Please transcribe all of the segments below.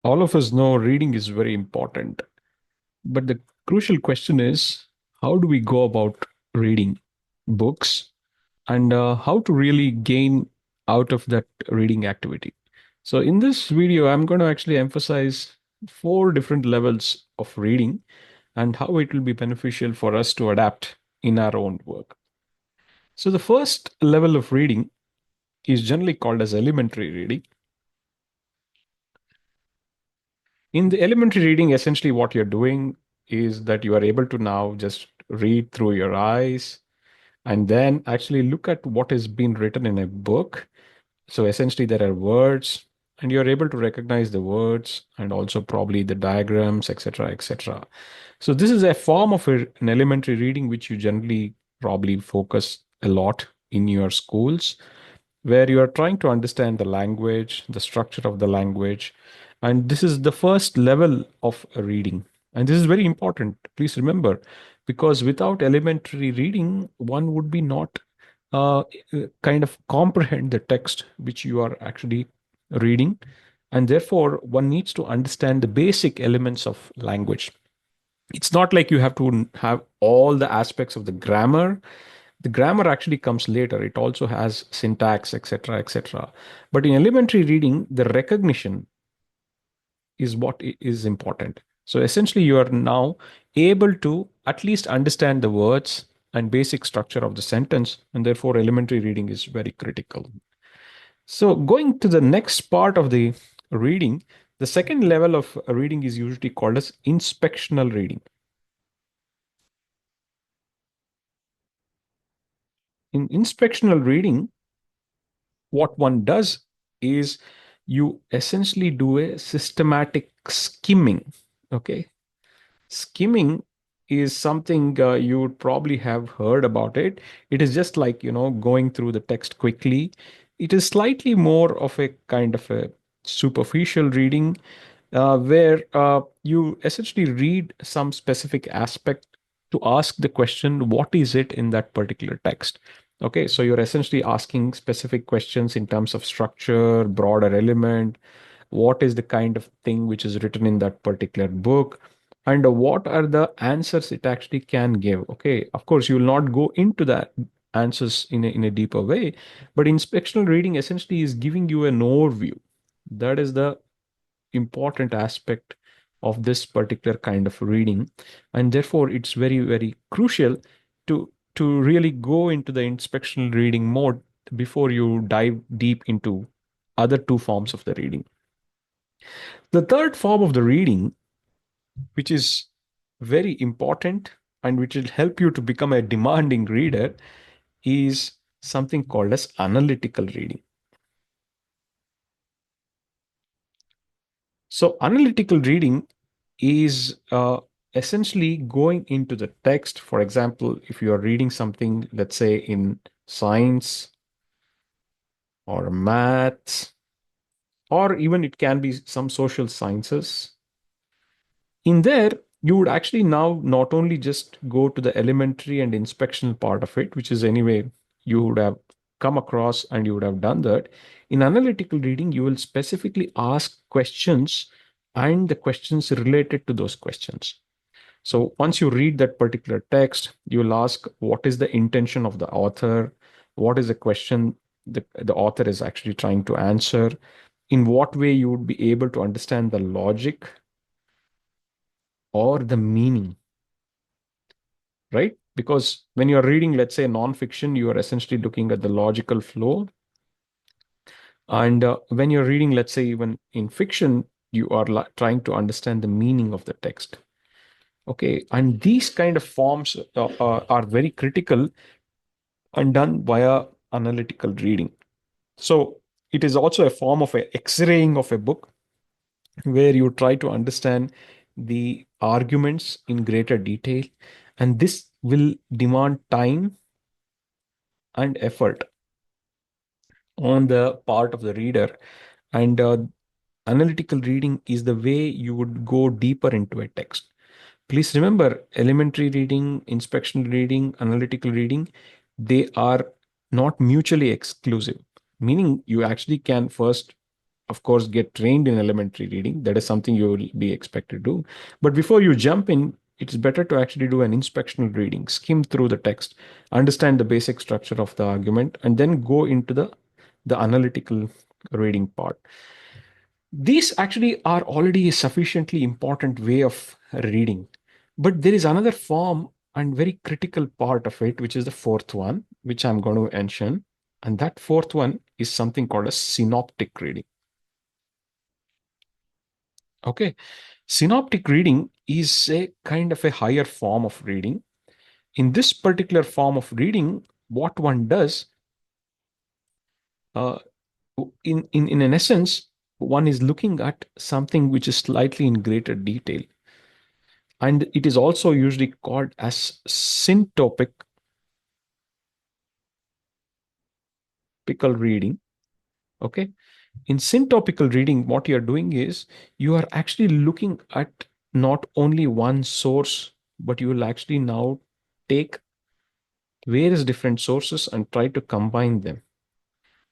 All of us know reading is very important, but the crucial question is how do we go about reading books and how to really gain out of that reading activity. So, in this video, I'm going to actually emphasize four different levels of reading and how it will be beneficial for us to adapt in our own work. So, the first level of reading is generally called as elementary reading. In the elementary reading, essentially what you're doing is that you are able to now just read through your eyes and then actually look at what has been written in a book. So essentially, there are words, and you're able to recognize the words and also probably the diagrams, etc., etc. So this is a form of an elementary reading which you generally probably focus a lot in your schools, where you are trying to understand the language, the structure of the language. And this is the first level of a reading. And this is very important. Please remember, because without elementary reading, one would be not uh, kind of comprehend the text which you are actually reading. And therefore, one needs to understand the basic elements of language. It's not like you have to have all the aspects of the grammar. The grammar actually comes later. It also has syntax, etc., etc. But in elementary reading, the recognition is what is important. So essentially, you are now able to at least understand the words and basic structure of the sentence, and therefore elementary reading is very critical. So going to the next part of the reading, the second level of reading is usually called as inspectional reading. In inspectional reading, what one does is you essentially do a systematic skimming. Okay. Skimming is something you would probably have heard about it. It is just like, going through the text quickly. It is slightly more of a kind of a superficial reading where you essentially read some specific aspect to ask the question, what is it in that particular text? Okay, so you're essentially asking specific questions in terms of structure, broader element, what is the kind of thing which is written in that particular book, and what are the answers it actually can give. Okay, of course, you will not go into that answers in a deeper way, but inspectional reading essentially is giving you an overview. That is the important aspect of this particular kind of reading, and therefore it's very very crucial to really go into the inspectional reading mode before you dive deep into other two forms of the reading. The third form of the reading, which is very important and which will help you to become a demanding reader, is something called as analytical reading. So analytical reading is essentially going into the text. For example, if you are reading something, let's say in science or maths, or even it can be some social sciences, in there, you would actually now not only just go to the elementary and inspectional part of it, which is anyway you would have come across and you would have done that. In analytical reading, you will specifically ask questions and the questions related to those questions. So once you read that particular text, you will ask what is the intention of the author, what is the question the author is actually trying to answer, in what way you would be able to understand the logic or the meaning, right? Because when you're reading, let's say, nonfiction, you are essentially looking at the logical flow. And when you're reading, let's say, even in fiction, you are trying to understand the meaning of the text. Okay. And these kind of forms are very critical and done via analytical reading. So it is also a form of a X-raying of a book where you try to understand the arguments in greater detail. And this will demand time and effort on the part of the reader. And analytical reading is the way you would go deeper into a text. Please remember, elementary reading, inspectional reading, analytical reading, they are not mutually exclusive, meaning you actually can first of course, get trained in elementary reading. That is something you will be expected to do. But before you jump in, it's better to actually do an inspectional reading, skim through the text, understand the basic structure of the argument, and then go into the analytical reading part. These actually are already a sufficiently important way of reading. But there is another form and very critical part of it, which is the fourth one, which I'm going to mention. And that fourth one is something called a synoptic reading. Okay. Synoptic reading is a kind of a higher form of reading. In this particular form of reading, what one does, uh, in an essence, one is looking at something which is slightly in greater detail. And it is also usually called as syntopic reading. Okay. In syntopical reading, what you're doing is you are actually looking at not only one source, but you will actually now take various different sources and try to combine them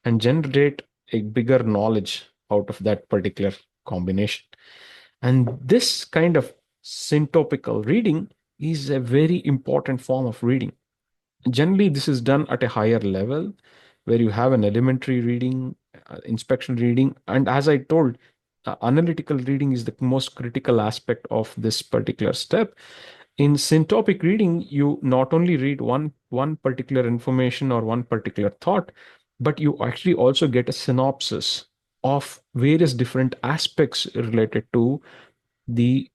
and generate a bigger knowledge out of that particular combination. And this kind of syntopical reading is a very important form of reading. Generally, this is done at a higher level where you have an elementary reading, inspection reading, and as I told, analytical reading is the most critical aspect of this particular step. In syntopic reading, you not only read one particular information or one particular thought, but you actually also get a synopsis of various different aspects related to the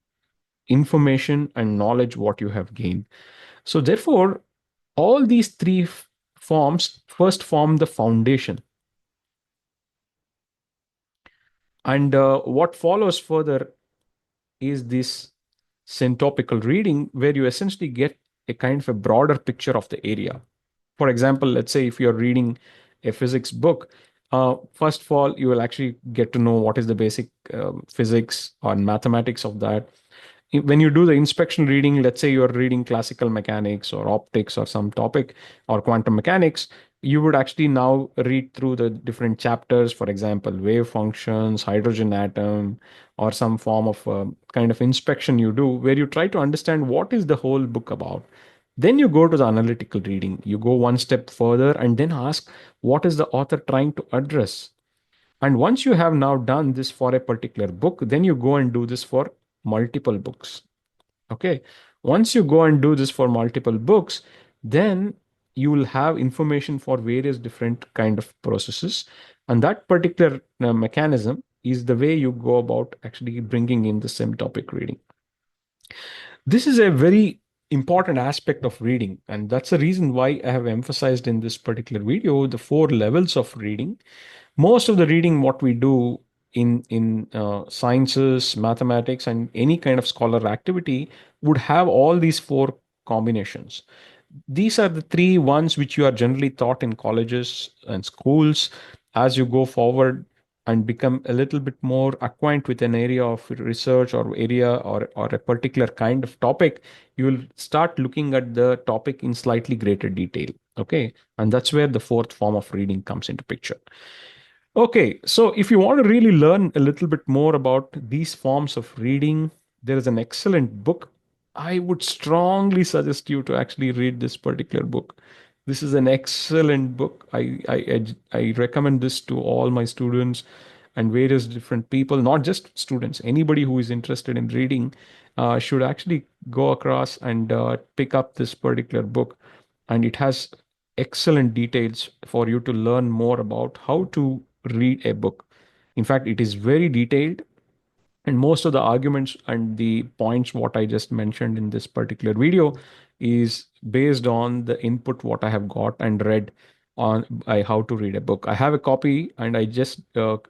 information and knowledge what you have gained. So therefore, all these three forms first form the foundation. And what follows further is this syntopical reading, where you essentially get a kind of a broader picture of the area. For example, let's say if you're reading a physics book, first of all, you will actually get to know what is the basic physics or mathematics of that. When you do the inspection reading, let's say you're reading classical mechanics or optics or some topic or quantum mechanics, you would actually now read through the different chapters, for example, wave functions, hydrogen atom, or some form of kind of inspection you do where you try to understand what is the whole book about. Then you go to the analytical reading. You go one step further and then ask, what is the author trying to address? And once you have now done this for a particular book, then you go and do this for multiple books. Okay. Once you go and do this for multiple books, then you will have information for various different kind of processes. And that particular mechanism is the way you go about actually bringing in the same topic reading. This is a very important aspect of reading. And that's the reason why I have emphasized in this particular video the four levels of reading. Most of the reading what we do in sciences, mathematics, and any kind of scholar activity would have all these four combinations. These are the three ones which you are generally taught in colleges and schools. As you go forward and become a little bit more acquainted with an area of research or area or a particular kind of topic, you will start looking at the topic in slightly greater detail. Okay. And that's where the fourth form of reading comes into picture. Okay, so if you want to really learn a little bit more about these forms of reading, there is an excellent book. I would strongly suggest you to actually read this particular book. This is an excellent book. I recommend this to all my students and various different people, not just students. Anybody who is interested in reading should actually go across and pick up this particular book. And it has excellent details for you to learn more about how to read a book. In fact, it is very detailed, and most of the arguments and the points what I just mentioned in this particular video is based on the input what I have got and read on by how to read a book. I have a copy and I just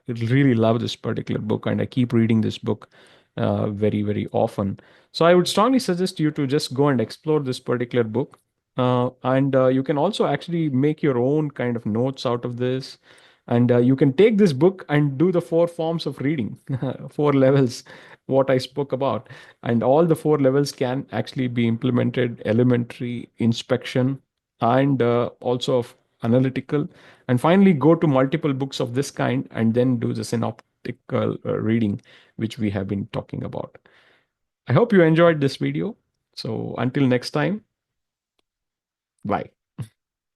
really love this particular book and I keep reading this book very, very often. So I would strongly suggest you to just go and explore this particular book. And you can also actually make your own kind of notes out of this. And you can take this book and do the four forms of reading, four levels, what I spoke about. And all the four levels can actually be implemented: elementary, inspection, and also of analytical. And finally, go to multiple books of this kind and then do the analytical reading, which we have been talking about. I hope you enjoyed this video. So until next time, bye.